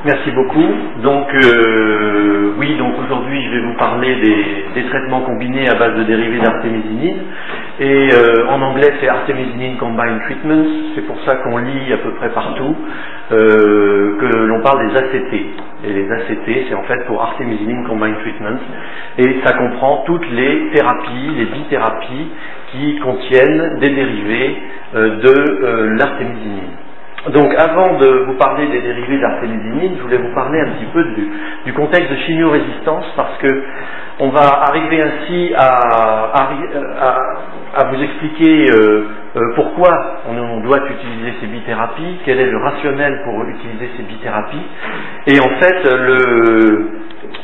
Merci beaucoup. Donc, oui, donc aujourd'hui, je vais vous parler des traitements combinés à base de dérivés d'artémisinine. Et en anglais, c'est Artemisinin Combined Treatments. C'est pour ça qu'on lit à peu près partout que l'on parle des ACT. Et les ACT, c'est en fait pour Artemisinin Combined Treatments. Et ça comprend toutes les thérapies, les bithérapies qui contiennent des dérivés de l'artémisinine. Donc avant de vous parler des dérivés d'artémisinine, je voulais vous parler un petit peu du contexte de chimiorésistance parce que on va arriver ainsi à vous expliquer pourquoi on doit utiliser ces bithérapies, quel est le rationnel pour utiliser ces bithérapies. Et en fait,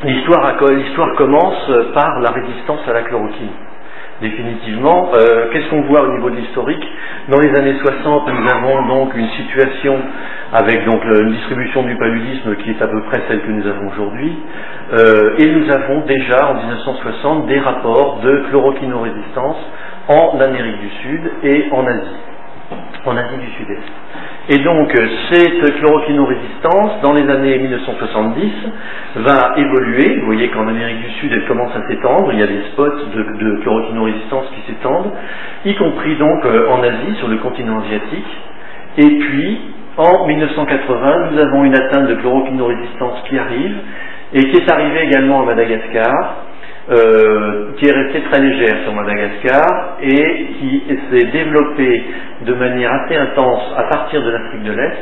l'histoire commence par la résistance à la chloroquine. Définitivement, qu'est-ce qu'on voit au niveau de l'historique? Dans les années 60, nous avons donc une situation avec donc une distribution du paludisme qui est à peu près celle que nous avons aujourd'hui, et nous avons déjà en 1960 des rapports de chloroquinorésistance en Amérique du Sud et en Asie du Sud-Est. Et donc, cette chloroquinorésistance, dans les années 1970, va évoluer. Vous voyez qu'en Amérique du Sud, elle commence à s'étendre. Il y a des spots de chloroquinorésistance qui s'étendent, y compris donc en Asie, sur le continent asiatique. Et puis, en 1980, nous avons une atteinte de chloroquinorésistance qui arrive, et qui est arrivée également à Madagascar, qui est restée très légère sur Madagascar et qui s'est développée de manière assez intense à partir de l'Afrique de l'Est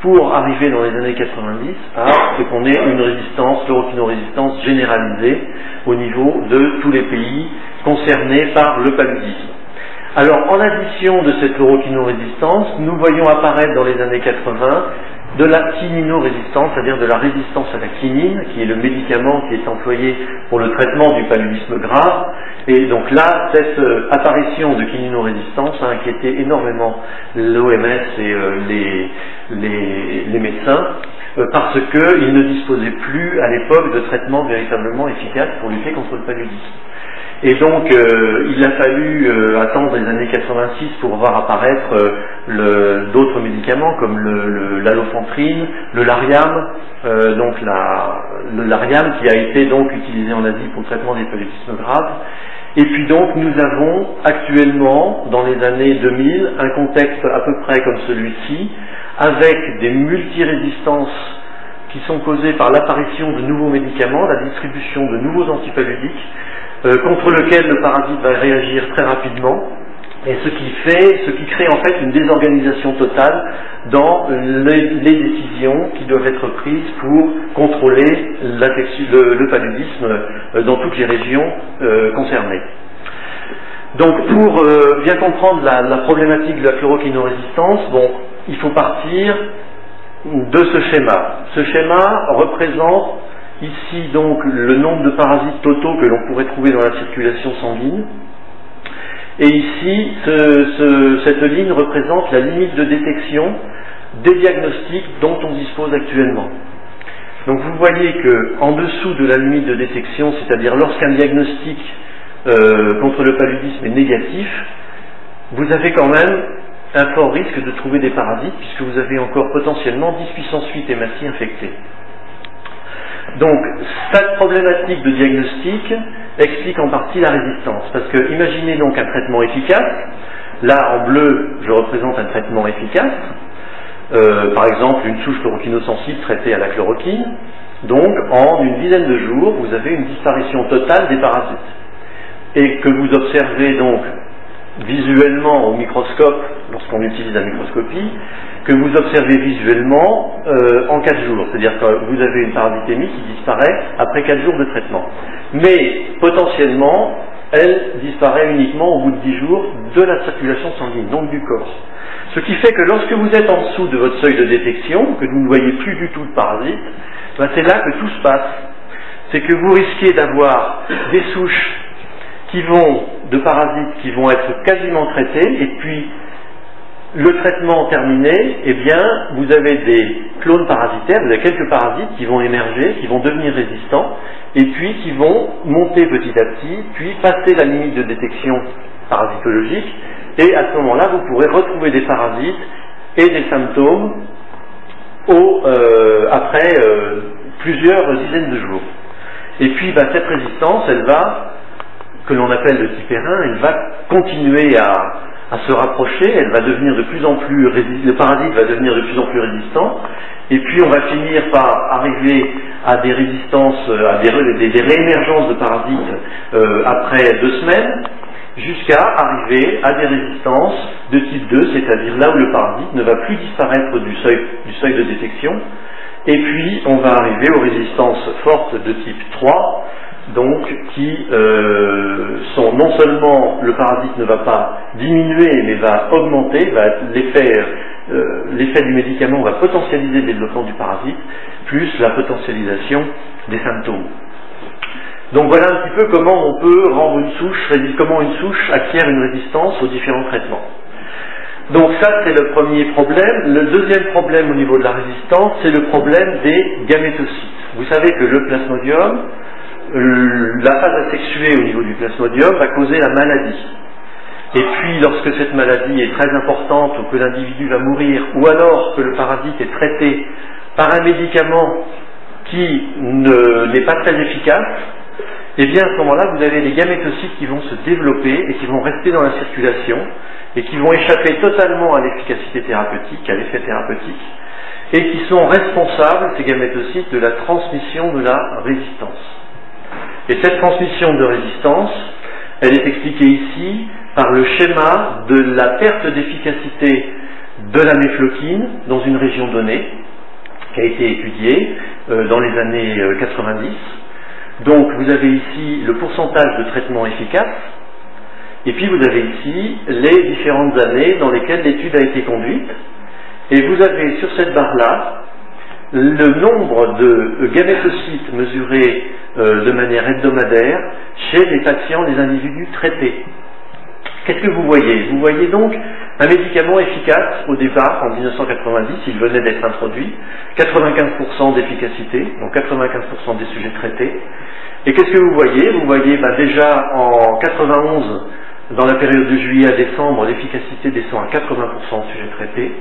pour arriver dans les années 90 à ce qu'on ait une résistance, chloroquinorésistance généralisée au niveau de tous les pays concernés par le paludisme. Alors en addition de cette chloroquinorésistance, nous voyons apparaître dans les années 80 de la quininorésistance, c'est-à-dire de la résistance à la quinine, qui est le médicament qui est employé pour le traitement du paludisme grave. Et donc là, cette apparition de quininorésistance a inquiété énormément l'OMS et les médecins, parce qu'ils ne disposaient plus à l'époque de traitements véritablement efficaces pour lutter contre le paludisme. Et donc, il a fallu attendre les années 86 pour voir apparaître d'autres médicaments comme l'allofantrine, le Lariam, le Lariam qui a été donc utilisé en Asie pour le traitement des paludismes graves. Et puis donc, nous avons actuellement, dans les années 2000, un contexte à peu près comme celui-ci, avec des multirésistances qui sont causées par l'apparition de nouveaux médicaments, la distribution de nouveaux antipaludiques, contre lequel le parasite va réagir très rapidement, et ce qui crée en fait une désorganisation totale dans les décisions qui doivent être prises pour contrôler le paludisme dans toutes les régions concernées. Donc pour bien comprendre la problématique de la chloroquinorésistance, il faut partir de ce schéma. Ce schéma représente ici donc le nombre de parasites totaux que l'on pourrait trouver dans la circulation sanguine. Et ici, cette ligne représente la limite de détection des diagnostics dont on dispose actuellement. Donc vous voyez qu'en dessous de la limite de détection, c'est-à-dire lorsqu'un diagnostic contre le paludisme est négatif, vous avez quand même un fort risque de trouver des parasites puisque vous avez encore potentiellement 10 puissance 8 hématies infectées. Donc, cette problématique de diagnostic explique en partie la résistance. Parce que, imaginez donc un traitement efficace. Là, en bleu, je représente un traitement efficace. Par exemple, une souche chloroquinosensible traitée à la chloroquine. Donc, en une dizaine de jours, vous avez une disparition totale des parasites. Et que vous observez donc visuellement au microscope, lorsqu'on utilise la microscopie, que vous observez visuellement en 4 jours. C'est-à-dire que vous avez une parasitémie qui disparaît après 4 jours de traitement. Mais potentiellement, elle disparaît uniquement au bout de 10 jours de la circulation sanguine, donc du corps. Ce qui fait que lorsque vous êtes en dessous de votre seuil de détection, que vous ne voyez plus du tout de parasites, c'est là que tout se passe. C'est que vous risquez d'avoir des souches de parasites qui vont être quasiment traitées, et puis le traitement terminé, eh bien, vous avez des clones parasitaires, vous avez quelques parasites qui vont émerger, qui vont devenir résistants, et puis qui vont monter petit à petit, puis passer la limite de détection parasitologique, et à ce moment-là, vous pourrez retrouver des parasites et des symptômes après plusieurs dizaines de jours. Et puis cette résistance, elle va, que l'on appelle de type R1, elle va continuer à se rapprocher, elle va devenir de plus en plus le parasite va devenir de plus en plus résistant, et puis on va finir par arriver à des résistances, à des réémergences de parasites après 2 semaines, jusqu'à arriver à des résistances de type 2, c'est-à-dire là où le parasite ne va plus disparaître du seuil de détection, et puis on va arriver aux résistances fortes de type 3, donc qui sont non seulement le parasite ne va pas diminuer mais va augmenter, l'effet du médicament va potentialiser le développement du parasite, plus la potentialisation des symptômes. Donc voilà un petit peu comment on peut rendre comment une souche acquiert une résistance aux différents traitements. Donc ça c'est le premier problème. Le deuxième problème au niveau de la résistance, c'est le problème des gamétocytes. Vous savez que le plasmodium, la phase asexuée au niveau du plasmodium va causer la maladie. Et puis lorsque cette maladie est très importante ou que l'individu va mourir, ou alors que le parasite est traité par un médicament qui n'est pas très efficace, et bien à ce moment-là vous avez des gamétocytes qui vont se développer et qui vont rester dans la circulation et qui vont échapper totalement à l'efficacité thérapeutique, à l'effet thérapeutique, et qui sont responsables, ces gamétocytes, de la transmission de la résistance. Et cette transmission de résistance, elle est expliquée ici par le schéma de la perte d'efficacité de la méfloquine dans une région donnée, qui a été étudiée dans les années 90. Donc vous avez ici le pourcentage de traitement efficace, et puis vous avez ici les différentes années dans lesquelles l'étude a été conduite, et vous avez sur cette barre-là le nombre de gamétocytes mesurés de manière hebdomadaire chez les patients, les individus traités. Qu'est-ce que vous voyez? Vous voyez donc un médicament efficace au départ, en 1990, il venait d'être introduit, 95% d'efficacité, donc 95% des sujets traités. Et qu'est-ce que vous voyez? Vous voyez déjà en 91, dans la période de juillet à décembre, l'efficacité descend à 80% de sujets traités.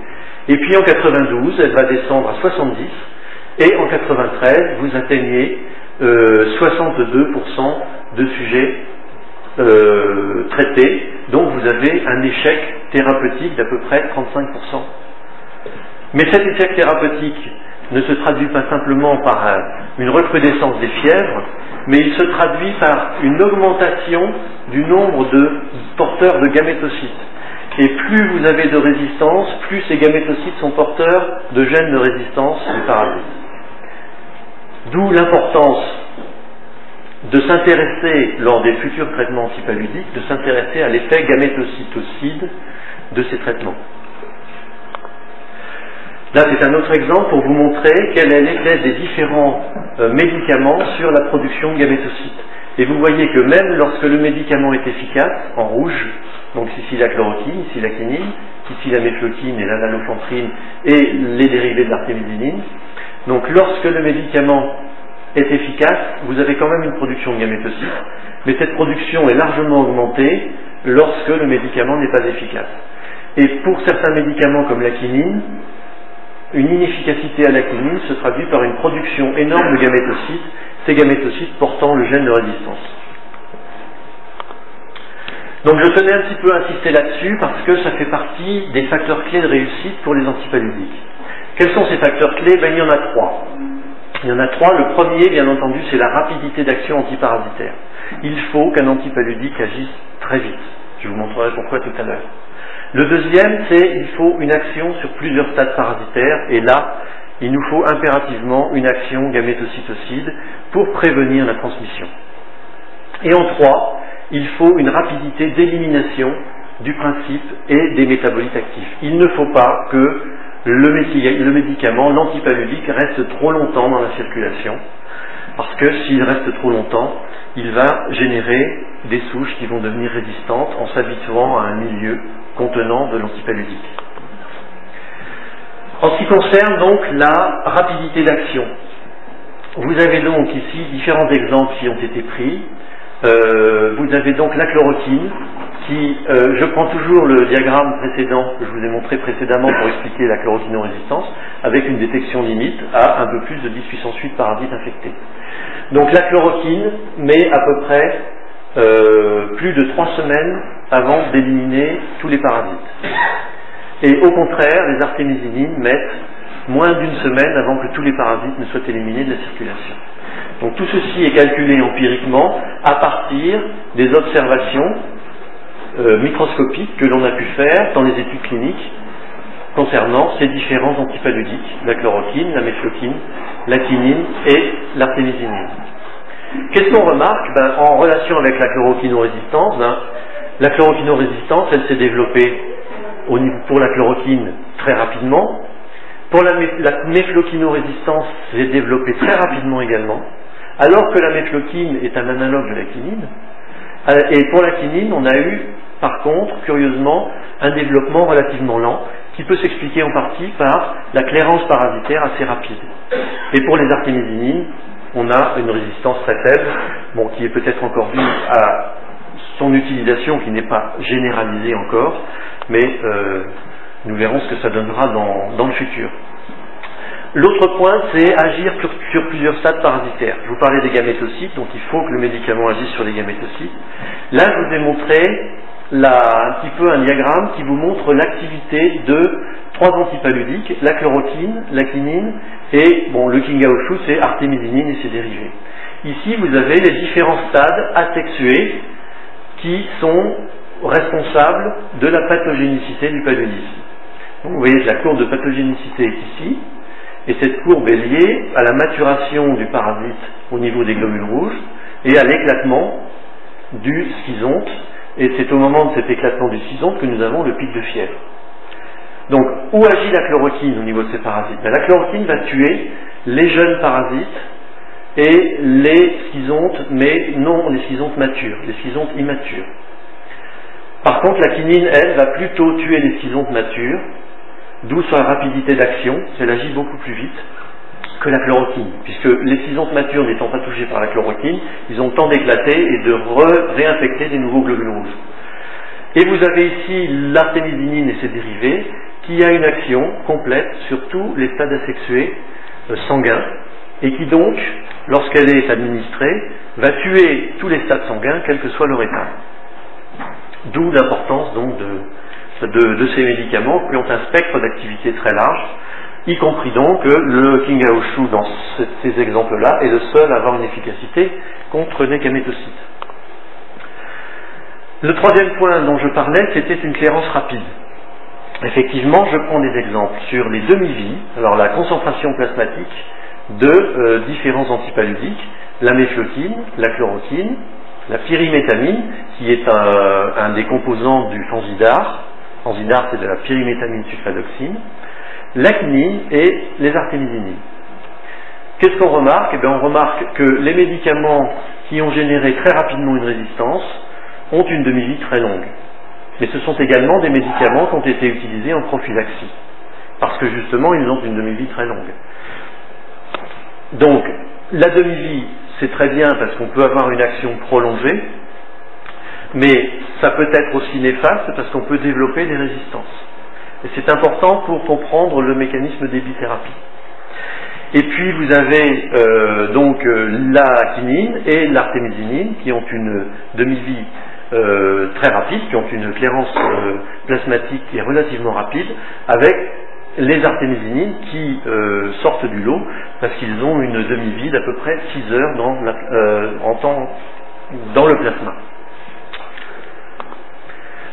Et puis en 92, elle va descendre à 70%. Et en 93, vous atteignez 62% de sujets traités. Donc vous avez un échec thérapeutique d'à peu près 35%. Mais cet échec thérapeutique ne se traduit pas simplement par une recrudescence des fièvres, mais il se traduit par une augmentation du nombre de porteurs de gamétocytes. Et plus vous avez de résistance, plus ces gamétocytes sont porteurs de gènes de résistance du parasite. D'où l'importance de s'intéresser, lors des futurs traitements antipaludiques, de s'intéresser à l'effet gamétocytocide de ces traitements. Là, c'est un autre exemple pour vous montrer quel est l'effet des différents médicaments sur la production de gamétocytes. Et vous voyez que même lorsque le médicament est efficace, en rouge, donc ici la chloroquine, ici la quinine, ici la méfloquine et la naloxantrine et les dérivés de l'artémisinine, donc lorsque le médicament est efficace, vous avez quand même une production de gamétocytes, mais cette production est largement augmentée lorsque le médicament n'est pas efficace. Et pour certains médicaments comme la quinine, une inefficacité à la quinine se traduit par une production énorme de gamétocytes, ces gamétocytes portant le gène de résistance. Donc je tenais un petit peu à insister là-dessus parce que ça fait partie des facteurs clés de réussite pour les antipaludiques. Quels sont ces facteurs clés? Il y en a 3. Il y en a 3. Le premier, bien entendu, c'est la rapidité d'action antiparasitaire. Il faut qu'un antipaludique agisse très vite. Je vous montrerai pourquoi tout à l'heure. Le deuxième, c'est il faut une action sur plusieurs stades parasitaires, et là, il nous faut impérativement une action gamétocytocide pour prévenir la transmission. Et en 3, il faut une rapidité d'élimination du principe et des métabolites actifs. Il ne faut pas que le médicament, l'antipaludique, reste trop longtemps dans la circulation, parce que s'il reste trop longtemps, il va générer des souches qui vont devenir résistantes en s'habituant à un milieu contenant de l'antipaludique. En ce qui concerne donc la rapidité d'action, vous avez donc ici différents exemples qui ont été pris. Vous avez donc la chloroquine Si je prends toujours le diagramme précédent que je vous ai montré précédemment pour expliquer la chloroquinorésistance, avec une détection limite à un peu plus de 10 puissance 8 parasites infectés. Donc la chloroquine met à peu près plus de 3 semaines avant d'éliminer tous les parasites. Et au contraire, les artémisinines mettent moins d'une semaine avant que tous les parasites ne soient éliminés de la circulation. Donc tout ceci est calculé empiriquement à partir des observations microscopiques que l'on a pu faire dans les études cliniques concernant ces différents antipaludiques, la chloroquine, la méfloquine, la quinine et l'artémisinine. Qu'est-ce qu'on remarque? En relation avec la chloroquinorésistance, la chloroquinorésistance, elle s'est développée pour la chloroquine très rapidement. Pour la méfloquinorésistance, s'est développée très rapidement également, alors que la méfloquine est un analogue de la quinine. Et pour la quinine, on a eu, par contre, curieusement, un développement relativement lent, qui peut s'expliquer en partie par la clairance parasitaire assez rapide. Et pour les artémisinines, on a une résistance très faible, qui est peut-être encore due à son utilisation qui n'est pas généralisée encore, mais nous verrons ce que ça donnera dans le futur. L'autre point, c'est agir sur plusieurs stades parasitaires. Je vous parlais des gamétocytes, donc il faut que le médicament agisse sur les gamétocytes. Là, je vous ai montré un petit peu un diagramme qui vous montre l'activité de 3 antipaludiques, la chloroquine, la quinine et le Kingaoshu, c'est artémisinine et ses dérivés. Ici, vous avez les différents stades asexués qui sont responsables de la pathogénicité du paludisme. Donc, vous voyez que la courbe de pathogénicité est ici, et cette courbe est liée à la maturation du parasite au niveau des globules rouges et à l'éclatement du schizonte. Et c'est au moment de cet éclatement du schizonte que nous avons le pic de fièvre. Donc, où agit la chloroquine au niveau de ces parasites? La chloroquine va tuer les jeunes parasites et les schizontes, mais non les schizontes matures, les schizontes immatures. Par contre, la quinine, elle, va plutôt tuer les schizontes matures, d'où sa rapidité d'action, elle agit beaucoup plus vite que la chloroquine, puisque les schizontes matures n'étant pas touchés par la chloroquine, ils ont le temps d'éclater et de réinfecter des nouveaux globules rouges. Et vous avez ici l'artémisinine et ses dérivés, qui a une action complète sur tous les stades asexués sanguins, et qui donc, lorsqu'elle est administrée, va tuer tous les stades sanguins, quel que soit leur état. D'où l'importance donc de ces médicaments qui ont un spectre d'activité très large, y compris donc le Kingaoshu dans ces exemples-là est le seul à avoir une efficacité contre les gamétocytes. Le troisième point dont je parlais, c'était une clairance rapide. Effectivement, je prends des exemples sur les demi-vies, alors la concentration plasmatique de différents antipaludiques, la méfloquine, la chloroquine, la pyrimétamine, qui est un des composants du fanzidar. Fanzidar, c'est de la pyrimétamine sulfadoxine, la quinine et les artémisinines. Qu'est-ce qu'on remarque? On remarque que les médicaments qui ont généré très rapidement une résistance ont une demi-vie très longue. Mais ce sont également des médicaments qui ont été utilisés en prophylaxie, parce que justement ils ont une demi-vie très longue. Donc, la demi-vie, c'est très bien parce qu'on peut avoir une action prolongée, mais ça peut être aussi néfaste parce qu'on peut développer des résistances. Et c'est important pour comprendre le mécanisme des bithérapies. Et puis vous avez donc la quinine et l'artémisinine qui ont une demi-vie très rapide, qui ont une clairance plasmatique qui est relativement rapide, avec les artémisinines qui sortent du lot parce qu'ils ont une demi-vie d'à peu près 6 heures dans le plasma.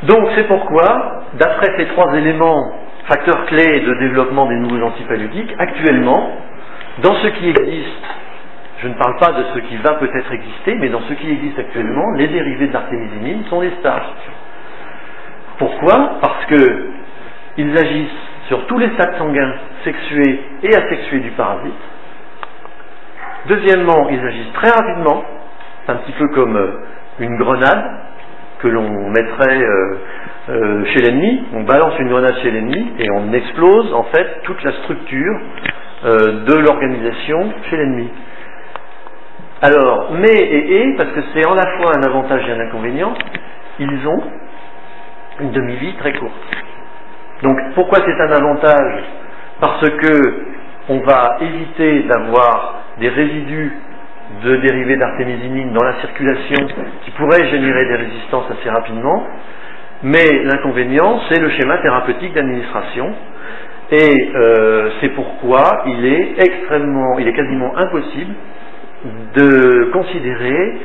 Donc c'est pourquoi, d'après ces 3 éléments, facteurs clés de développement des nouveaux antipaludiques, actuellement, dans ce qui existe, je ne parle pas de ce qui va peut-être exister, mais dans ce qui existe actuellement, les dérivés de l'artémisinine sont les stars. Pourquoi? Parce qu'ils agissent sur tous les stades sanguins sexués et asexués du parasite. Deuxièmement, ils agissent très rapidement, c'est un petit peu comme une grenade que l'on mettrait chez l'ennemi. On balance une grenade chez l'ennemi et on explose en fait toute la structure de l'organisation chez l'ennemi. Alors, mais parce que c'est en la fois un avantage et un inconvénient, ils ont une demi-vie très courte. Donc pourquoi c'est un avantage? Parce que on va éviter d'avoir des résidus de dérivés d'artémisinine dans la circulation qui pourraient générer des résistances assez rapidement, mais l'inconvénient c'est le schéma thérapeutique d'administration, et c'est pourquoi il est quasiment impossible de considérer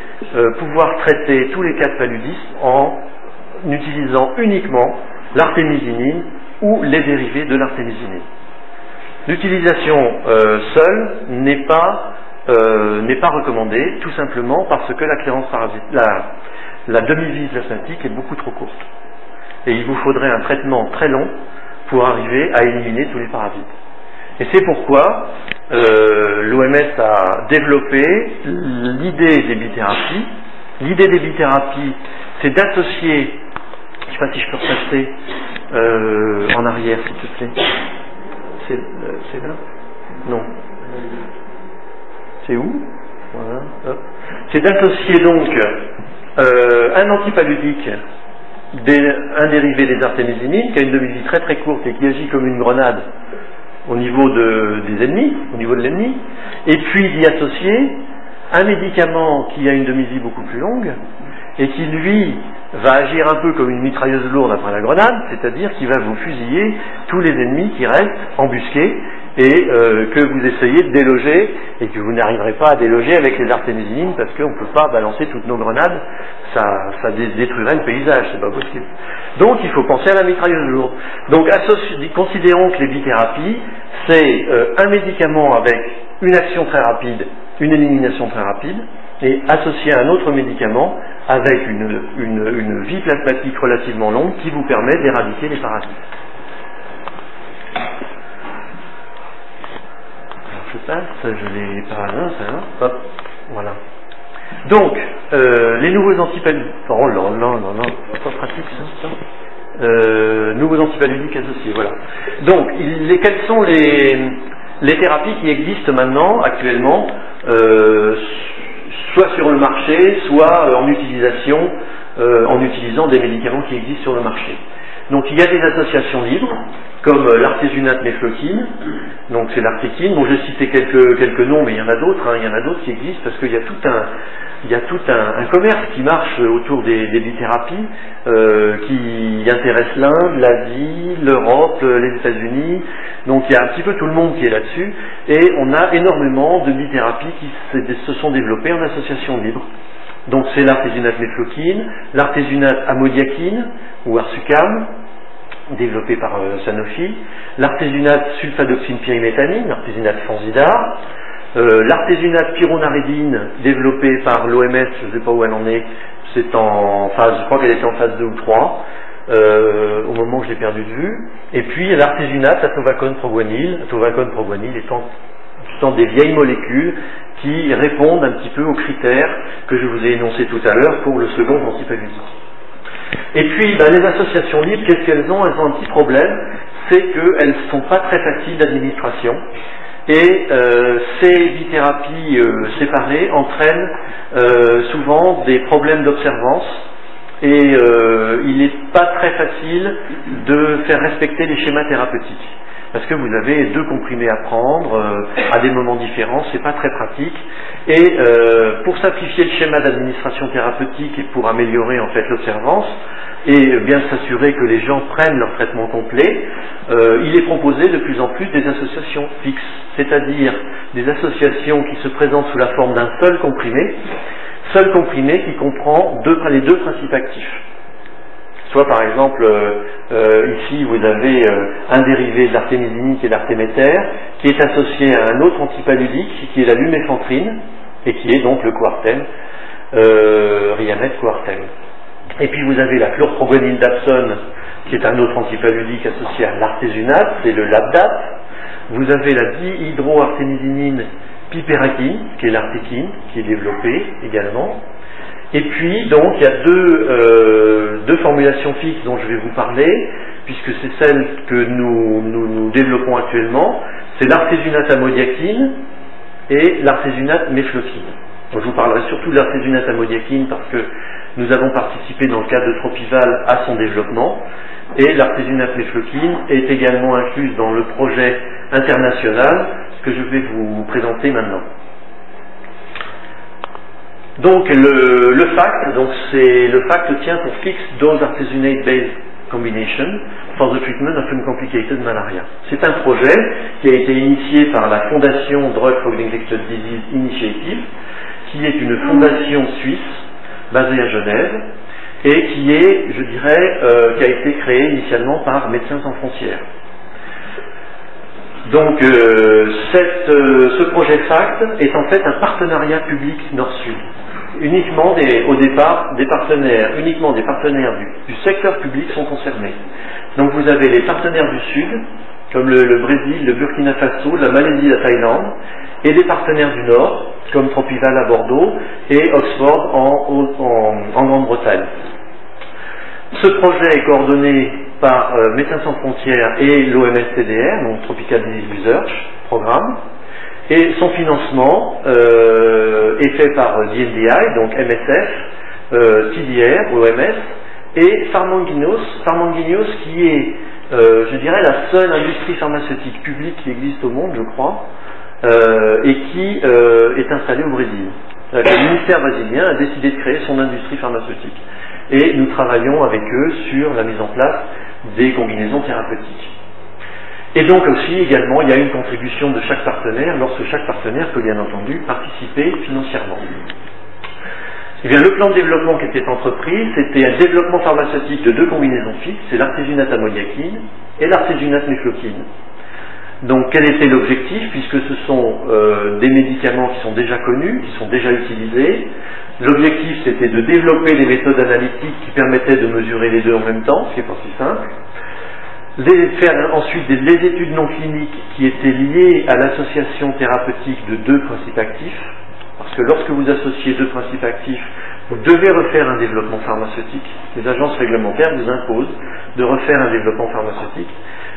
pouvoir traiter tous les cas de paludisme en utilisant uniquement l'artémisinine ou les dérivés de l'artémisinine. L'utilisation seule n'est pas recommandée, tout simplement parce que la demi-vie plasmatique est beaucoup trop courte. Et il vous faudrait un traitement très long pour arriver à éliminer tous les parasites. Et c'est pourquoi l'OMS a développé l'idée des bithérapies. L'idée des bithérapies, c'est d'associer, je ne sais pas si je peux repasser en arrière, s'il te plaît. C'est là? Non. C'est où? Voilà. Hop. C'est d'associer donc un antipaludique, un dérivé des artémisinines, qui a une demi-vie très très courte et qui agit comme une grenade au niveau des ennemis, au niveau de l'ennemi, et puis d'y associer un médicament qui a une demi-vie beaucoup plus longue et qui lui va agir un peu comme une mitrailleuse lourde après la grenade, c'est-à-dire qu'il va vous fusiller tous les ennemis qui restent embusqués et que vous essayez de déloger et que vous n'arriverez pas à déloger avec les artémisinines parce qu'on ne peut pas balancer toutes nos grenades, ça détruirait le paysage, c'est pas possible. Donc il faut penser à la mitrailleuse lourde. Donc considérons que les bithérapies, c'est un médicament avec une action très rapide, une élimination très rapide, et associé à un autre médicament avec une vie plasmatique relativement longue qui vous permet d'éradiquer les parasites. Je passe, je l'ai pas là, ça, hop, voilà. Donc, les nouveaux antipaludiques, oh là là là là, c'est pas pratique ça. Nouveaux antipaludiques associés, voilà. Donc, quelles sont les thérapies qui existent maintenant, actuellement, soit sur le marché, soit en utilisant des médicaments qui existent sur le marché. Donc il y a des associations libres, comme l'artésunate mefloquine, donc c'est l'artéquine. Bon, j'ai cité quelques noms, mais il y en a d'autres, il y en a d'autres qui existent, parce qu'il y a tout un commerce qui marche autour des bithérapies, qui intéresse l'Inde, l'Asie, l'Europe, les États-Unis. Donc il y a un petit peu tout le monde qui est là-dessus, et on a énormément de bithérapies qui se sont développées en association libre. Donc c'est l'artésunate mefloquine, l'artésunate amodiaquine, ou Arsucam, développé par Sanofi, l'artésunate sulfadoxine pyrimétamine, l'artésunate Fansidar, l'artésunate pyronaridine, développé par l'OMS, je ne sais pas où elle en est, c'est en phase, je crois qu'elle était en phase 2 ou 3, au moment où je l'ai perdu de vue, et puis l'artésunate atovacone proguanil étant des vieilles molécules qui répondent un petit peu aux critères que je vous ai énoncés tout à l'heure pour le second antipaludique. Et puis, les associations libres, qu'est-ce qu'elles ont? Elles ont un petit problème, c'est qu'elles ne sont pas très faciles d'administration, et ces bithérapies séparées entraînent souvent des problèmes d'observance, et il n'est pas très facile de faire respecter les schémas thérapeutiques. Parce que vous avez 2 comprimés à prendre à des moments différents, c'est pas très pratique. Et pour simplifier le schéma d'administration thérapeutique et pour améliorer en fait l'observance et bien s'assurer que les gens prennent leur traitement complet, il est proposé de plus en plus des associations fixes, c'est-à-dire des associations qui se présentent sous la forme d'un seul comprimé qui comprend les 2 principes actifs. Soit par exemple, ici vous avez un dérivé de l'artémisinine qui est l'artéméter, qui est associé à un autre antipaludique qui est la luméfantrine, et qui est donc le coartem, Riamet coartem. Et puis vous avez la chlorproguanildapsone, qui est un autre antipaludique associé à l'artésunate, c'est le labdap. Vous avez la dihydroartémisinine pipérakine, qui est l'artéquine, qui est développée également. Et puis, donc, il y a deux formulations fixes dont je vais vous parler, puisque c'est celles que nous développons actuellement. C'est l'artésunate amodiaquine et l'artésunate mefloquine. Donc, je vous parlerai surtout de l'artésunate amodiaquine parce que Nous avons participé dans le cadre de Tropival à son développement et l'artésunate mefloquine est également incluse dans le projet international que je vais vous présenter maintenant. Donc le FACT tient pour Fixed Dose Artesunate Based Combination for the Treatment of Uncomplicated Malaria. C'est un projet qui a été initié par la Fondation Drug for Infectious Disease Initiative, qui est une fondation suisse basée à Genève et qui est, je dirais, qui a été créée initialement par Médecins sans frontières. Donc ce projet FACT est en fait un partenariat public nord-sud. Uniquement au départ uniquement des partenaires du secteur public sont concernés. Donc vous avez les partenaires du Sud, comme le Brésil, le Burkina Faso, la Malaisie, la Thaïlande, et des partenaires du Nord, comme Tropival à Bordeaux et Oxford en Grande-Bretagne. Ce projet est coordonné par Médecins sans frontières et l'OMS-TDR, donc Tropical Disease Research Programme, et son financement est fait par DNDi, donc MSF, TDR, OMS, et Pharmanguinos qui est, je dirais, la seule industrie pharmaceutique publique qui existe au monde, je crois, et qui est installée au Brésil. Le ministère brésilien a décidé de créer son industrie pharmaceutique. Et nous travaillons avec eux sur la mise en place des combinaisons thérapeutiques. Et donc aussi, également, il y a une contribution de chaque partenaire, lorsque chaque partenaire peut bien entendu participer financièrement. Eh bien, le plan de développement qui était entrepris, c'était un développement pharmaceutique de deux combinaisons fixes, c'est l'artésunate amodiaquine et l'artésunate mefloquine. Donc, quel était l'objectif, puisque ce sont des médicaments qui sont déjà connus, qui sont déjà utilisés. L'objectif, c'était de développer des méthodes analytiques qui permettaient de mesurer les deux en même temps, ce qui n'est pas si simple. Faire ensuite les études non cliniques qui étaient liées à l'association thérapeutique de deux principes actifs, parce que lorsque vous associez deux principes actifs, vous devez refaire un développement pharmaceutique. Les agences réglementaires vous imposent de refaire un développement pharmaceutique,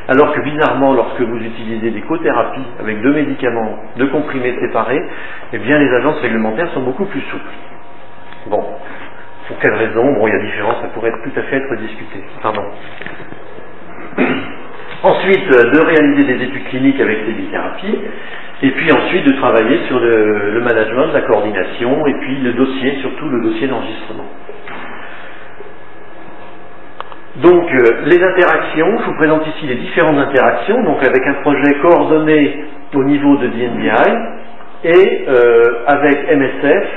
alors que bizarrement, lorsque vous utilisez des cothérapies avec deux médicaments, deux comprimés séparés, eh bien les agences réglementaires sont beaucoup plus souples. Bon, pour quelles raisons? Bon, il y a différence, ça pourrait tout à fait être discuté. Pardon. Ensuite, de réaliser des études cliniques avec ces bithérapies, et puis ensuite de travailler sur le management, la coordination, et puis le dossier, surtout le dossier d'enregistrement. Donc, les interactions, je vous présente ici les différentes interactions, donc avec un projet coordonné au niveau de DNDi, et avec MSF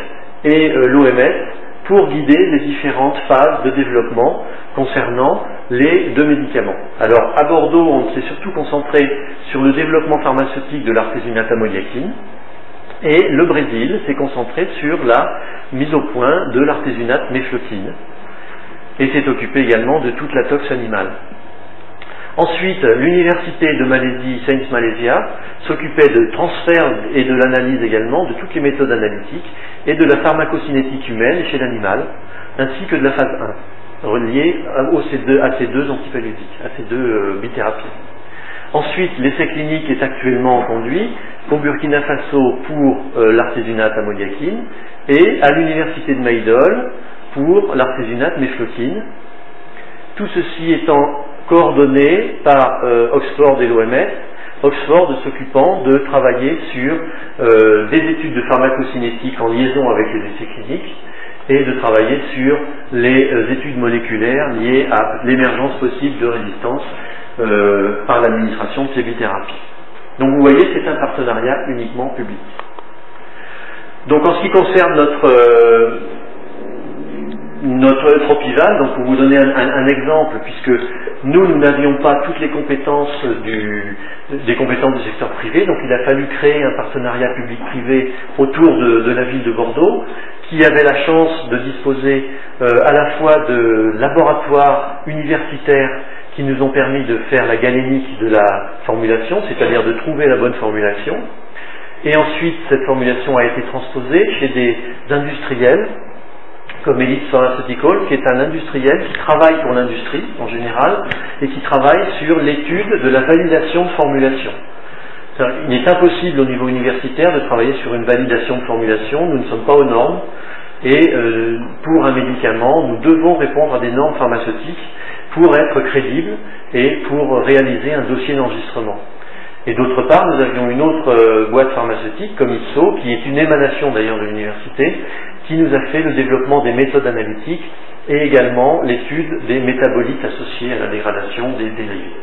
et l'OMS, pour guider les différentes phases de développement concernant les deux médicaments. Alors, à Bordeaux, on s'est surtout concentré sur le développement pharmaceutique de l'artésunate amodiaquine, et le Brésil s'est concentré sur la mise au point de l'artésunate mefloquine, et s'est occupé également de toute la tox animale. Ensuite, l'université de Malaisie, Sains Malaysia, s'occupait de transfert et de l'analyse également de toutes les méthodes analytiques et de la pharmacocinétique humaine chez l'animal, ainsi que de la phase 1, reliée à ces deux antipaludiques, à ces deux bithérapies. Ensuite, l'essai clinique est actuellement conduit au Burkina Faso pour l'artésunate amodiaquine et à l'université de Maydol pour l'artésunate mefloquine. Tout ceci étant coordonné par Oxford et l'OMS, Oxford s'occupant de travailler sur des études de pharmacocinétique en liaison avec les essais cliniques et de travailler sur les études moléculaires liées à l'émergence possible de résistance par l'administration de ces bithérapies. Donc vous voyez, c'est un partenariat uniquement public. Donc en ce qui concerne notre Tropival, donc pour vous donner un exemple, puisque nous n'avions pas toutes les compétences des compétences du secteur privé, donc il a fallu créer un partenariat public-privé autour de la ville de Bordeaux, qui avait la chance de disposer à la fois de laboratoires universitaires qui nous ont permis de faire la galénique de la formulation, c'est-à-dire de trouver la bonne formulation, et ensuite cette formulation a été transposée chez des industriels, comme Elite Pharmaceutical, qui est un industriel qui travaille pour l'industrie en général et qui travaille sur l'étude de la validation de formulation. Il est impossible au niveau universitaire de travailler sur une validation de formulation, nous ne sommes pas aux normes, Et pour un médicament, nous devons répondre à des normes pharmaceutiques pour être crédibles et pour réaliser un dossier d'enregistrement. Et d'autre part, nous avions une autre boîte pharmaceutique, comme ISO, qui est une émanation d'ailleurs de l'université, qui nous a fait le développement des méthodes analytiques et également l'étude des métabolites associés à la dégradation des dérivés.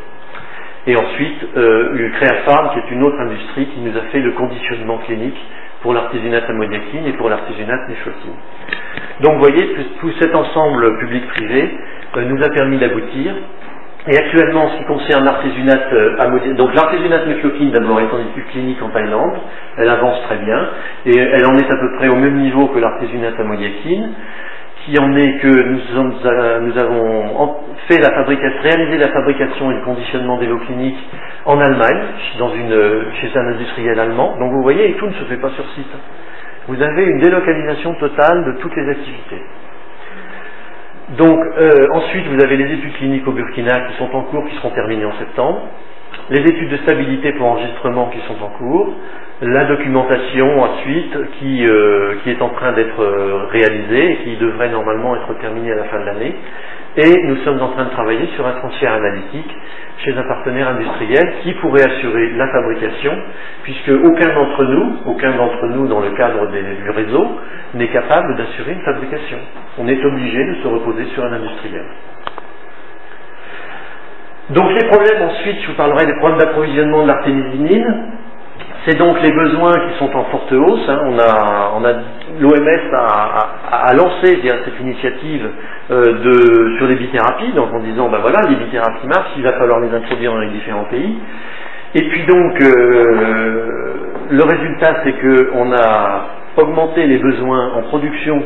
Et ensuite, Créapharm, qui est une autre industrie, qui nous a fait le conditionnement clinique pour l'artésunate ammoniaquine et pour l'artésunate néflotine. Donc vous voyez, tout cet ensemble public-privé nous a permis d'aboutir. Et actuellement, en ce qui concerne l'artésunate ammoniaquine, donc l'artésunate néflotine d'abord est en étude clinique en Thaïlande, elle avance très bien, et elle en est à peu près au même niveau que l'artésunate ammoniaquine, qui en est que nous avons réalisé la fabrication et le conditionnement des lots cliniques en Allemagne, chez un industriel allemand. Donc vous voyez, et tout ne se fait pas sur site. Vous avez une délocalisation totale de toutes les activités. Donc ensuite vous avez les études cliniques au Burkina qui sont en cours, qui seront terminées en septembre, les études de stabilité pour enregistrement qui sont en cours, la documentation ensuite qui est en train d'être réalisée et qui devrait normalement être terminée à la fin de l'année, et nous sommes en train de travailler sur un transfert analytique chez un partenaire industriel qui pourrait assurer la fabrication, puisque aucun d'entre nous dans le cadre du réseau n'est capable d'assurer une fabrication. On est obligé de se reposer sur un industriel. Donc les problèmes ensuite, je vous parlerai des problèmes d'approvisionnement de l'artémisinine. C'est donc les besoins qui sont en forte hausse. L'OMS a lancé cette initiative sur les bithérapies, donc en disant ben voilà, les bithérapies marchent, il va falloir les introduire dans les différents pays. Et puis donc le résultat, c'est qu'on a augmenté les besoins en production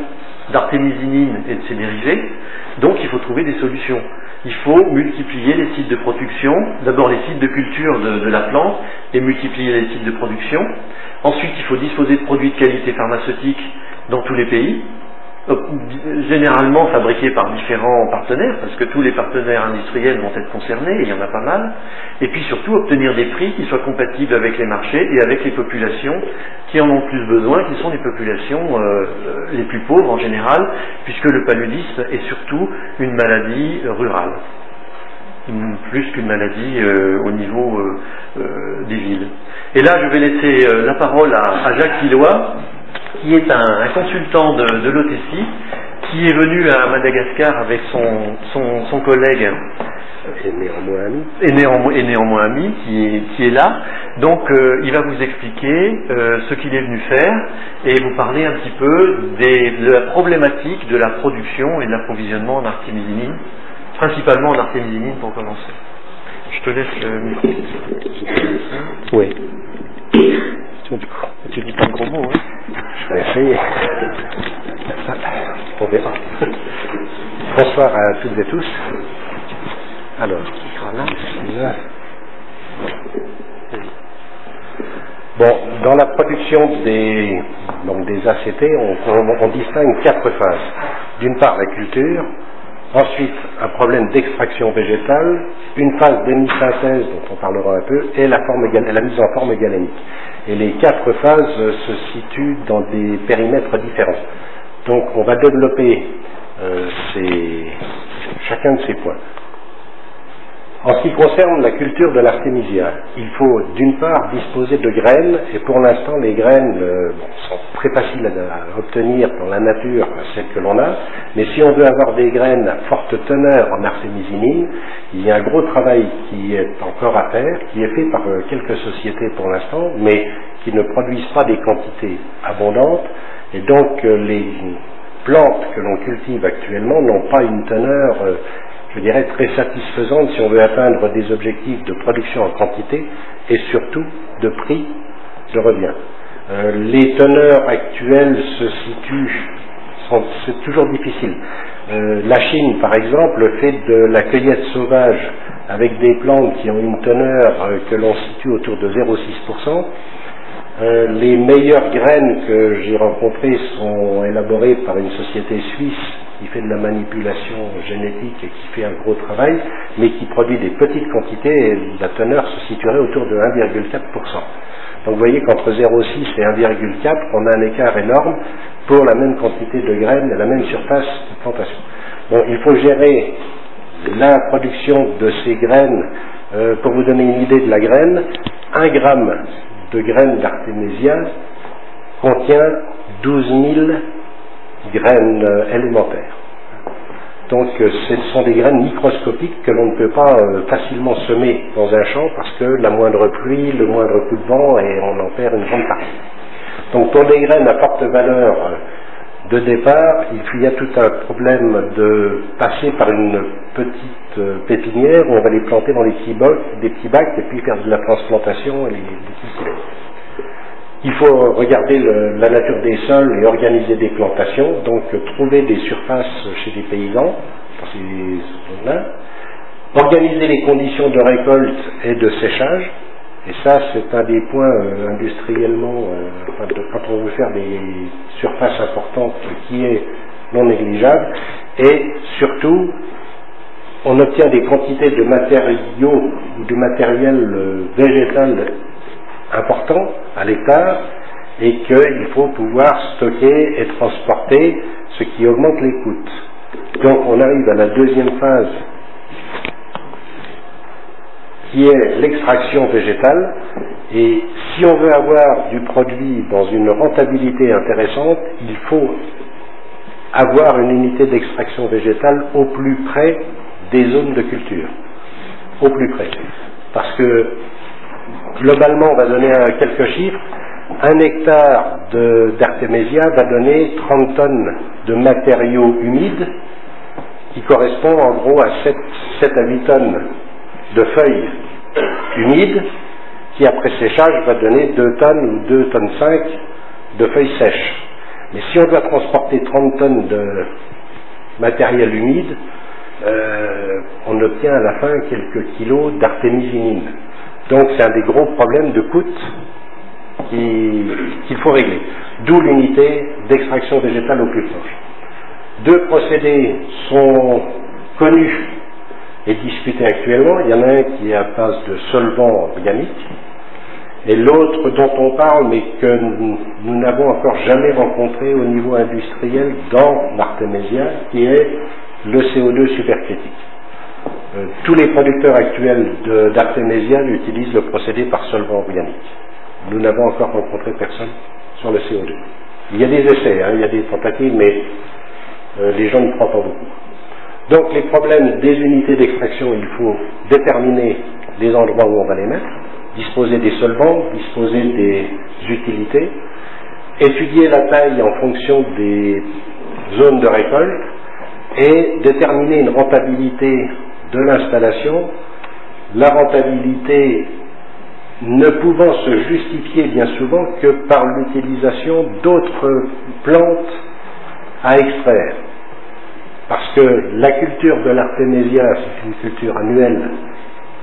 d'artémisinine et de ses dérivés, donc il faut trouver des solutions. Il faut multiplier les sites de production, d'abord les sites de culture de la plante, et multiplier les sites de production. Ensuite, il faut disposer de produits de qualité pharmaceutique dans tous les pays, généralement fabriqués par différents partenaires, parce que tous les partenaires industriels vont être concernés, et il y en a pas mal. Et puis surtout, obtenir des prix qui soient compatibles avec les marchés et avec les populations qui en ont plus besoin, qui sont les populations les plus pauvres en général, puisque le paludisme est surtout une maladie rurale, plus qu'une maladie au niveau des villes. Et là, je vais laisser la parole à Jacques Killois, qui est un consultant de l'OTC, qui est venu à Madagascar avec son collègue et néanmoins ami, qui est là. Donc il va vous expliquer ce qu'il est venu faire et vous parler un petit peu de la problématique de la production et de l'approvisionnement en artémisinine, principalement en artémisinine pour commencer. Je te laisse le micro. Oui. Tu dis pas de gros mots, hein? Je vais essayer. On verra. Bonsoir à toutes et tous. Alors, bon, dans la production des ACT, on distingue 4 phases. D'une part, la culture. Ensuite, un problème d'extraction végétale, une phase d'hémisynthèse dont on parlera un peu, et la mise en forme galénique. Et les 4 phases se situent dans des périmètres différents. Donc on va développer chacun de ces points. En ce qui concerne la culture de l'artémisia, il faut d'une part disposer de graines, et pour l'instant les graines sont très faciles à obtenir dans la nature, celles que l'on a, mais si on veut avoir des graines à forte teneur en artémisinine, il y a un gros travail qui est encore à faire, qui est fait par quelques sociétés pour l'instant, mais qui ne produisent pas des quantités abondantes, et donc les plantes que l'on cultive actuellement n'ont pas une teneur je dirais très satisfaisante si on veut atteindre des objectifs de production en quantité et surtout de prix de revient. Les teneurs actuelles c'est toujours difficile. La Chine, par exemple, fait de la cueillette sauvage avec des plantes qui ont une teneur que l'on situe autour de 0,6%. Les meilleures graines que j'ai rencontrées sont élaborées par une société suisse qui fait de la manipulation génétique et qui fait un gros travail, mais qui produit des petites quantités et la teneur se situerait autour de 1,4%. Donc vous voyez qu'entre 0,6 et 1,4, on a un écart énorme pour la même quantité de graines et la même surface de plantation. Bon, il faut gérer la production de ces graines. Pour vous donner une idée de la graine, 1 gramme de graines d'artémisia contient 12 000 graines élémentaires. Donc ce sont des graines microscopiques que l'on ne peut pas facilement semer dans un champ parce que la moindre pluie, le moindre coup de vent, et on en perd une grande partie. Donc pour des graines à forte valeur de départ, il y a tout un problème de passer par une petite pépinière où on va les planter dans des petits bacs et puis faire de la transplantation et les cultiver. Il faut regarder la nature des sols et organiser des plantations, donc trouver des surfaces chez les paysans, dans ces zones-là, organiser les conditions de récolte et de séchage, et ça c'est un des points industriellement, quand on veut faire des surfaces importantes, qui est non négligeable, et surtout on obtient des quantités de matériaux ou de matériel végétal important à l'hectare et qu'il faut pouvoir stocker et transporter, ce qui augmente les coûts. Donc on arrive à la deuxième phase qui est l'extraction végétale, et si on veut avoir du produit dans une rentabilité intéressante, il faut avoir une unité d'extraction végétale au plus près des zones de culture, au plus près, parce que globalement, on va donner quelques chiffres. 1 hectare d'artémisia va donner 30 tonnes de matériaux humides, qui correspond en gros à 7 à 8 tonnes de feuilles humides, qui après séchage va donner 2 tonnes ou 2 tonnes 5 de feuilles sèches. Mais si on doit transporter 30 tonnes de matériel humide, on obtient à la fin quelques kilos d'artémisinine. Donc c'est un des gros problèmes de coût qu'il faut régler. D'où l'unité d'extraction végétale au plus proche. 2 procédés sont connus et discutés actuellement. Il y en a un qui est à base de solvants organiques, et l'autre dont on parle mais que nous n'avons encore jamais rencontré au niveau industriel dans l'artémisia, qui est le CO2 supercritique. Tous les producteurs actuels d'artémisia utilisent le procédé par solvant organique. Nous n'avons encore rencontré personne sur le CO2. Il y a des essais, il y a des tentatives, mais les gens n'y croient pas beaucoup. Donc les problèmes des unités d'extraction, il faut déterminer les endroits où on va les mettre, disposer des solvants, disposer des utilités, étudier la taille en fonction des zones de récolte et déterminer une rentabilité de l'installation, la rentabilité ne pouvant se justifier bien souvent que par l'utilisation d'autres plantes à extraire. Parce que la culture de l'artémisia, c'est une culture annuelle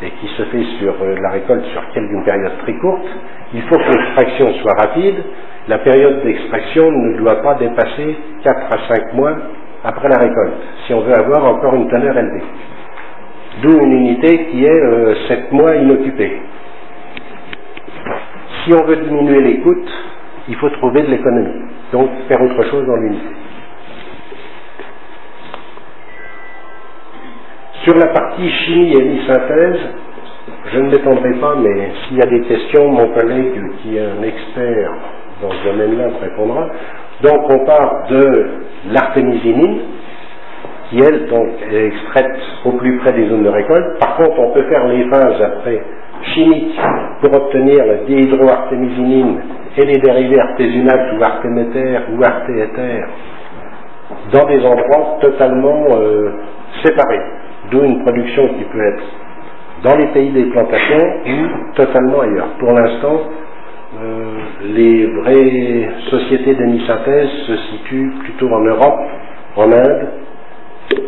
et qui se fait sur la récolte sur une période très courte. Il faut que l'extraction soit rapide. La période d'extraction ne doit pas dépasser 4 à 5 mois après la récolte, si on veut avoir encore une teneur élevée. D'où une unité qui est 7 mois inoccupée. Si on veut diminuer les coûts, il faut trouver de l'économie, donc faire autre chose dans l'unité. Sur la partie chimie et synthèse, je ne m'étendrai pas, mais s'il y a des questions, mon collègue qui est un expert dans ce domaine-là répondra. Donc on part de l'artémisinine, qui elle donc est extraite au plus près des zones de récolte. Par contre, on peut faire les phases après chimiques pour obtenir la dihydroartémisinine et les dérivés artésunates ou artéméther ou artééther dans des endroits totalement séparés. D'où une production qui peut être dans les pays des plantations ou totalement ailleurs. Pour l'instant, les vraies sociétés d'hémisynthèse se situent plutôt en Europe, en Inde,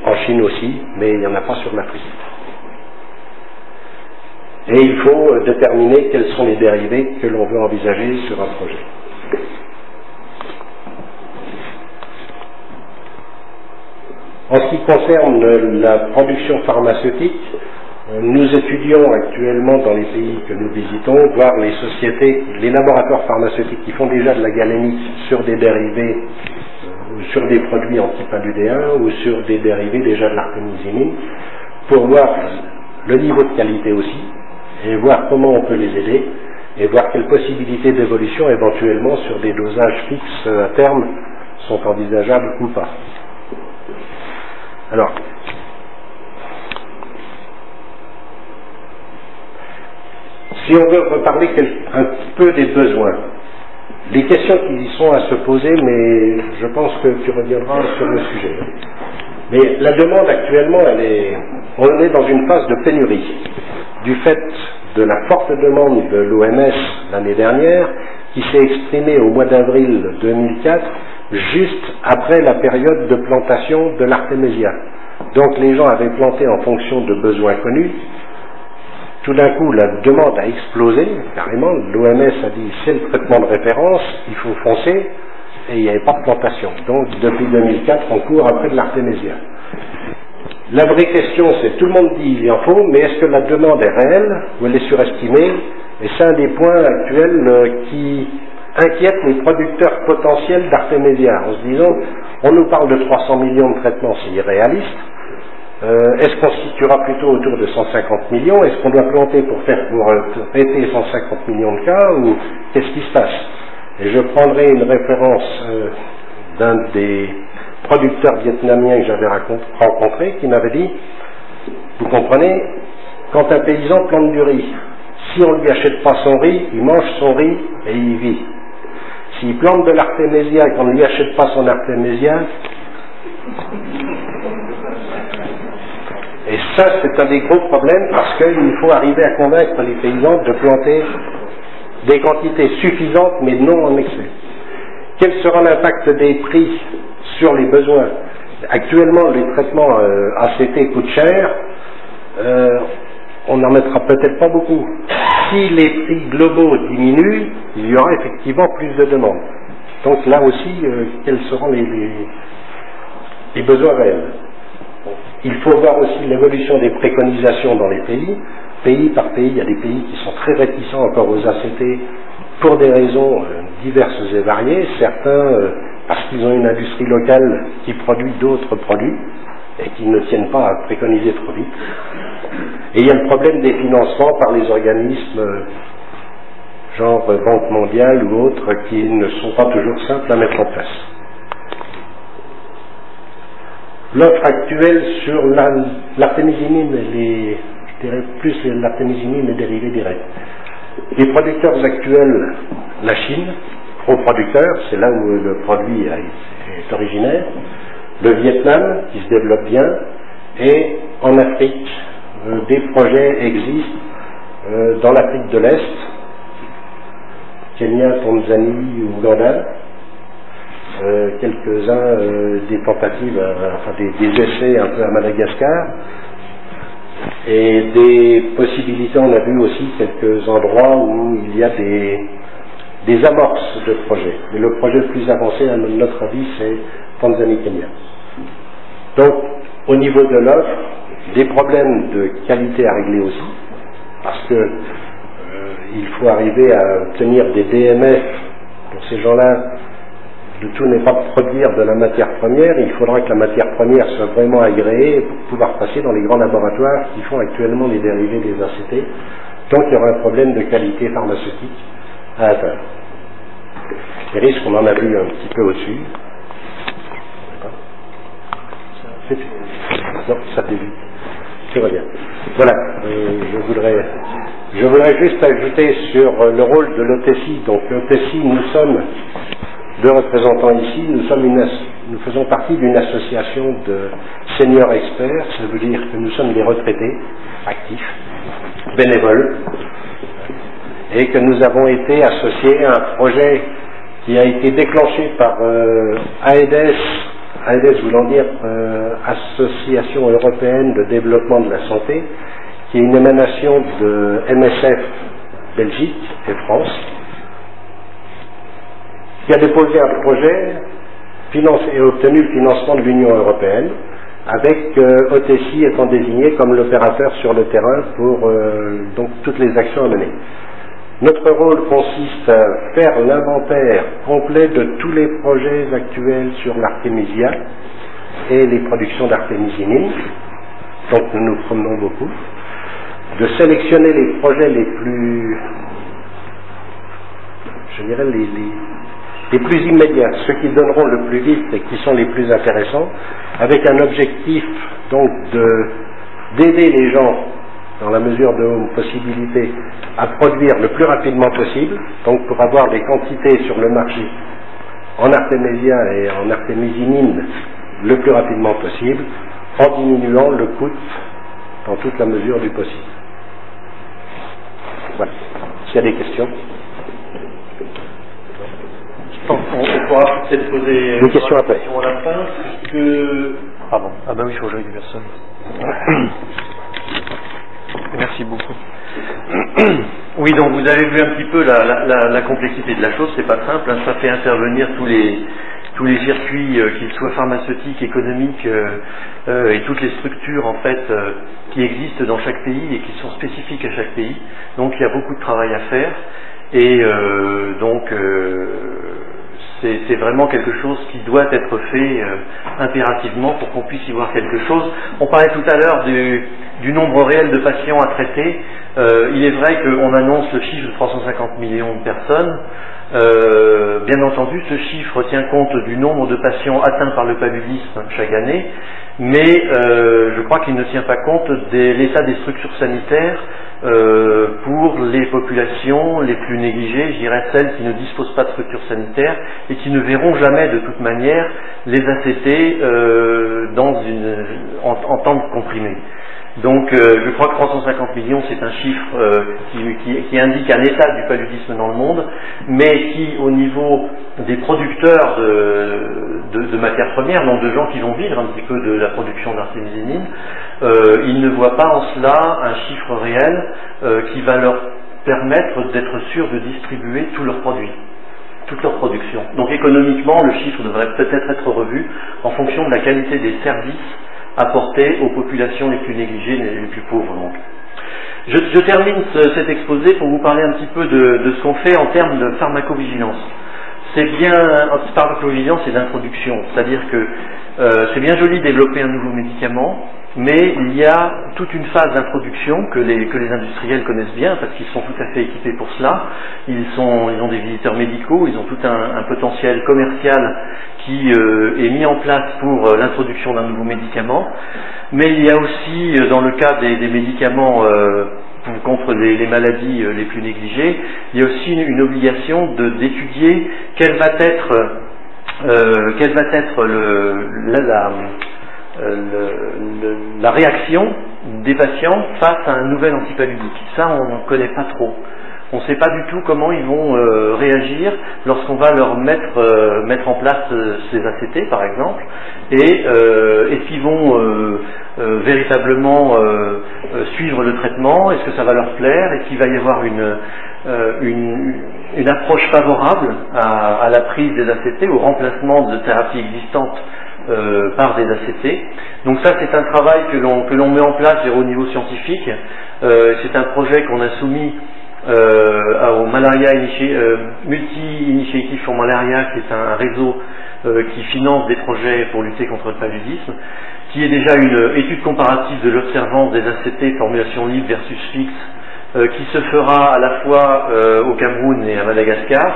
en Chine aussi, mais il n'y en a pas sur l'Afrique. Et il faut déterminer quels sont les dérivés que l'on veut envisager sur un projet. En ce qui concerne la production pharmaceutique, nous étudions actuellement dans les pays que nous visitons, voir les sociétés, les laboratoires pharmaceutiques qui font déjà de la galénique sur des dérivés ou sur des produits antipaludéens ou sur des dérivés déjà de l'artémisinine, pour voir le niveau de qualité aussi, et voir comment on peut les aider, et voir quelles possibilités d'évolution éventuellement sur des dosages fixes à terme sont envisageables ou pas. Alors, si on veut reparler un peu des besoins, les questions qui y sont à se poser, mais je pense que tu reviendras sur le sujet. Mais la demande actuellement, on est dans une phase de pénurie, du fait de la forte demande de l'OMS l'année dernière, qui s'est exprimée au mois d'avril 2004, juste après la période de plantation de l'artémisia. Donc les gens avaient planté en fonction de besoins connus. Tout d'un coup, la demande a explosé, carrément. L'OMS a dit c'est le traitement de référence, il faut foncer, et il n'y avait pas de plantation. Donc depuis 2004, on court après de l'artémisia. La vraie question, c'est tout le monde dit il en faut, mais est-ce que la demande est réelle ou elle est surestimée? Et c'est un des points actuels qui inquiète les producteurs potentiels d'artémisia, en se disant on nous parle de 300 millions de traitements, c'est irréaliste. Est-ce qu'on se situera plutôt autour de 150 millions? Est-ce qu'on doit planter pour traiter 150 millions de cas, ou qu'est-ce qui se passe? Et je prendrai une référence d'un des producteurs vietnamiens que j'avais rencontré, qui m'avait dit, vous comprenez, quand un paysan plante du riz, si on ne lui achète pas son riz, il mange son riz et il vit. S'il plante de l'artémisia et qu'on ne lui achète pas son artémisia, et ça, c'est un des gros problèmes, parce qu'il faut arriver à convaincre les paysans de planter des quantités suffisantes, mais non en excès. Quel sera l'impact des prix sur les besoins? Actuellement, les traitements ACT coûtent cher, on n'en mettra peut-être pas beaucoup. Si les prix globaux diminuent, il y aura effectivement plus de demandes. Donc là aussi, quels seront les besoins réels? Il faut voir aussi l'évolution des préconisations dans les pays. Pays par pays, il y a des pays qui sont très réticents encore aux ACT pour des raisons diverses et variées. Certains, parce qu'ils ont une industrie locale qui produit d'autres produits et qui ne tiennent pas à préconiser trop vite. Et il y a le problème des financements par les organismes genre Banque mondiale ou autres qui ne sont pas toujours simples à mettre en place. L'offre actuelle sur l'artémisinine et je dirais plus l'artémisinine et dérivés directs. Les producteurs actuels, la Chine, gros producteur, c'est là où le produit est originaire, le Vietnam qui se développe bien, et en Afrique, des projets existent dans l'Afrique de l'Est, Kenya, Tanzanie, Ouganda, quelques-uns des tentatives, enfin des essais un peu à Madagascar, et des possibilités, on a vu aussi quelques endroits où il y a des amorces de projets. Mais le projet le plus avancé, à notre avis, c'est Tanzanie-Kenya. Donc, au niveau de l'offre, des problèmes de qualité à régler aussi, parce que il faut arriver à obtenir des DMF pour ces gens-là. Le tout n'est pas de produire de la matière première, il faudra que la matière première soit vraiment agréée pour pouvoir passer dans les grands laboratoires qui font actuellement les dérivés des ACT. Donc il y aura un problème de qualité pharmaceutique à atteindre. Les risques, on en a vu un petit peu au-dessus. Non, ça t'est vu. Tout va bien. Voilà, je voudrais juste ajouter sur le rôle de l'OTCI. Donc l'OTCI, nous sommes deux représentants ici, nous faisons partie d'une association de seniors experts, ça veut dire que nous sommes des retraités actifs, bénévoles, et que nous avons été associés à un projet qui a été déclenché par AEDES voulant dire Association Européenne de Développement de la Santé, qui est une émanation de MSF Belgique et France, qui a déposé un projet et obtenu le financement de l'Union européenne, avec OTCI étant désigné comme l'opérateur sur le terrain pour donc toutes les actions à mener. Notre rôle consiste à faire l'inventaire complet de tous les projets actuels sur l'artémisia et les productions d'artémisinine, donc nous nous promenons beaucoup, de sélectionner les projets les plus, je dirais, les plus immédiats, ceux qui donneront le plus vite et qui sont les plus intéressants, avec un objectif donc d'aider les gens, dans la mesure de nos possibilités, à produire le plus rapidement possible, donc pour avoir des quantités sur le marché en artémisia et en artémisinine le plus rapidement possible, en diminuant le coût dans toute la mesure du possible. Voilà. S'il y a des questions. On pourra peut-être poser des questions après. À la fin. Pardon. Ah ben oui, il faut jouer des personnes. Merci beaucoup. Oui, donc vous avez vu un petit peu la complexité de la chose, c'est pas simple, hein, ça fait intervenir tous les circuits, qu'ils soient pharmaceutiques, économiques, et toutes les structures en fait qui existent dans chaque pays et qui sont spécifiques à chaque pays. Donc il y a beaucoup de travail à faire et c'est vraiment quelque chose qui doit être fait impérativement pour qu'on puisse y voir quelque chose. On parlait tout à l'heure du nombre réel de patients à traiter. Il est vrai qu'on annonce le chiffre de 350 millions de personnes. Bien entendu, ce chiffre tient compte du nombre de patients atteints par le paludisme chaque année, mais je crois qu'il ne tient pas compte de l'état des structures sanitaires pour les populations les plus négligées, je dirais celles qui ne disposent pas de structures sanitaires et qui ne verront jamais de toute manière les ACT en temps de comprimé. Donc je crois que 350 millions c'est un chiffre qui indique un état du paludisme dans le monde, mais qui au niveau des producteurs de matières premières, donc de gens qui vont vivre un petit peu de la production d'artémisinine, ils ne voient pas en cela un chiffre réel qui va leur permettre d'être sûrs de distribuer tous leurs produits, toute leur production. Donc économiquement le chiffre devrait peut-être être revu en fonction de la qualité des services apportés aux populations les plus négligées, les plus pauvres. Donc. Je termine cet exposé pour vous parler un petit peu de ce qu'on fait en termes de pharmacovigilance. C'est bien, pharmacovigilance c'est d'introduction, c'est-à-dire que c'est bien joli de développer un nouveau médicament, mais il y a toute une phase d'introduction que les industriels connaissent bien parce qu'ils sont tout à fait équipés pour cela. Ils ont des visiteurs médicaux, ils ont tout un potentiel commercial qui est mis en place pour l'introduction d'un nouveau médicament. Mais il y a aussi, dans le cas des médicaments contre les maladies les plus négligées, il y a aussi une obligation d'étudier quelle va être la réaction des patients face à un nouvel antipaludique. Ça, on ne connaît pas trop. On ne sait pas du tout comment ils vont réagir lorsqu'on va leur mettre en place ces ACT, par exemple, et est-ce qu'ils vont véritablement suivre le traitement, est-ce que ça va leur plaire, est-ce qu'il va y avoir une approche favorable à la prise des ACT, au remplacement de thérapies existantes par des ACT. Donc ça c'est un travail que l'on met en place au niveau scientifique. C'est un projet qu'on a soumis au Malaria Multi-Initiative for Malaria, qui est un réseau qui finance des projets pour lutter contre le paludisme, qui est déjà une étude comparative de l'observance des ACT formulation libre versus fixe, qui se fera à la fois au Cameroun et à Madagascar.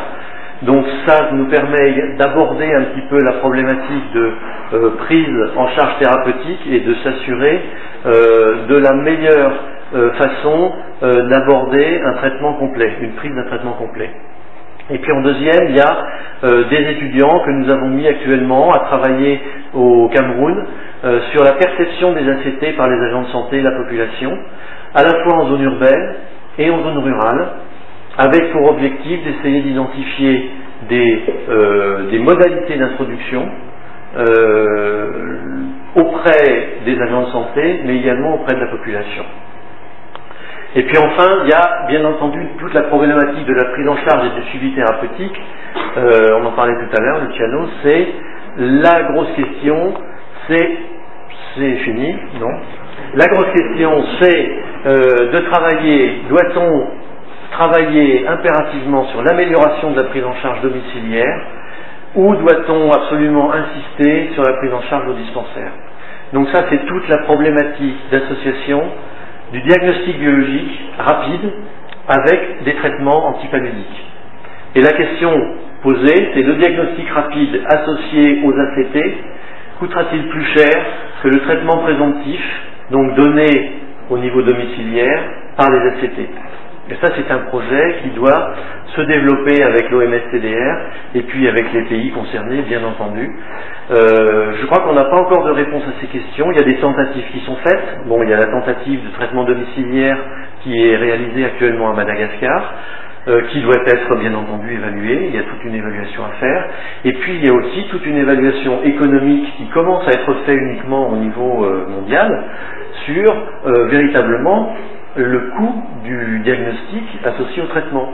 Donc ça nous permet d'aborder un petit peu la problématique de prise en charge thérapeutique et de s'assurer de la meilleure façon d'aborder un traitement complet, une prise d'un traitement complet. Et puis en deuxième, il y a des étudiants que nous avons mis actuellement à travailler au Cameroun sur la perception des ACT par les agents de santé et la population, à la fois en zone urbaine et en zone rurale, avec pour objectif d'essayer d'identifier des modalités d'introduction auprès des agents de santé, mais également auprès de la population. Et puis enfin, il y a bien entendu toute la problématique de la prise en charge et du suivi thérapeutique. On en parlait tout à l'heure, Luciano, c'est la grosse question, c'est fini, non? La grosse question, c'est de travailler, doit-on travailler impérativement sur l'amélioration de la prise en charge domiciliaire ou doit-on absolument insister sur la prise en charge au dispensaire? Donc ça, c'est toute la problématique d'association du diagnostic biologique rapide avec des traitements antipaludiques. Et la question posée, c'est le diagnostic rapide associé aux ACT coûtera-t-il plus cher que le traitement présomptif, donc donné au niveau domiciliaire par les ACT? Et ça, c'est un projet qui doit se développer avec l'OMS-TDR et puis avec les pays concernés, bien entendu. Je crois qu'on n'a pas encore de réponse à ces questions. Il y a des tentatives qui sont faites. Bon, il y a la tentative de traitement domiciliaire qui est réalisée actuellement à Madagascar, qui doit être bien entendu évaluée. Il y a toute une évaluation à faire. Et puis, il y a aussi toute une évaluation économique qui commence à être faite uniquement au niveau mondial sur véritablement le coût du diagnostic associé au traitement.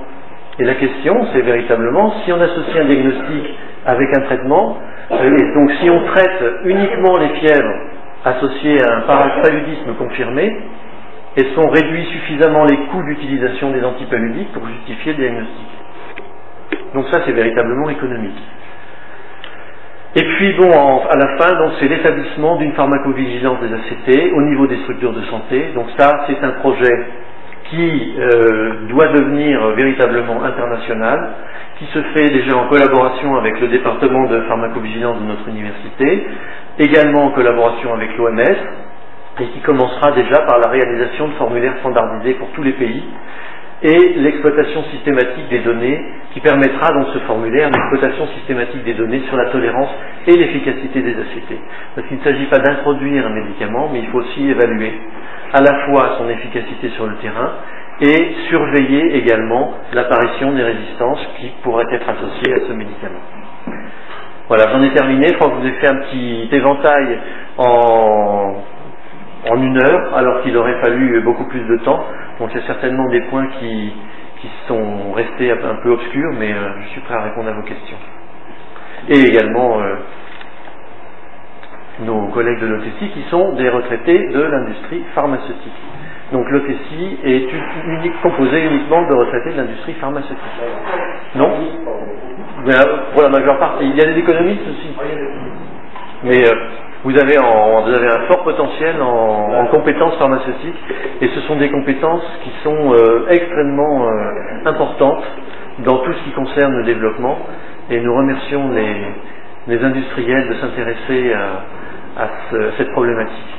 Et la question, c'est véritablement, si on associe un diagnostic avec un traitement, et donc si on traite uniquement les fièvres associées à un paludisme confirmé, est-ce qu'on réduit suffisamment les coûts d'utilisation des antipaludiques pour justifier le diagnostic? Donc ça, c'est véritablement économique. Et puis bon, à la fin, donc c'est l'établissement d'une pharmacovigilance des ACT au niveau des structures de santé. Donc ça, c'est un projet qui doit devenir véritablement international, qui se fait déjà en collaboration avec le département de pharmacovigilance de notre université, également en collaboration avec l'OMS, et qui commencera déjà par la réalisation de formulaires standardisés pour tous les pays, et l'exploitation systématique des données, qui permettra dans ce formulaire l'exploitation systématique des données sur la tolérance et l'efficacité des ACT. Parce qu'il ne s'agit pas d'introduire un médicament, mais il faut aussi évaluer à la fois son efficacité sur le terrain et surveiller également l'apparition des résistances qui pourraient être associées à ce médicament. Voilà, j'en ai terminé. Je crois que je vous ai fait un petit éventail en 1 heure, alors qu'il aurait fallu beaucoup plus de temps. Donc il y a certainement des points qui sont restés un peu obscurs, mais je suis prêt à répondre à vos questions. Et également nos collègues de l'OTCI qui sont des retraités de l'industrie pharmaceutique. Donc l'OTCI est composé uniquement de retraités de l'industrie pharmaceutique. Non? Pour la majeure partie. Il y a des économistes aussi. Mais vous avez un fort potentiel en compétences pharmaceutiques, et ce sont des compétences qui sont extrêmement importantes dans tout ce qui concerne le développement, et nous remercions les industriels de s'intéresser à cette problématique.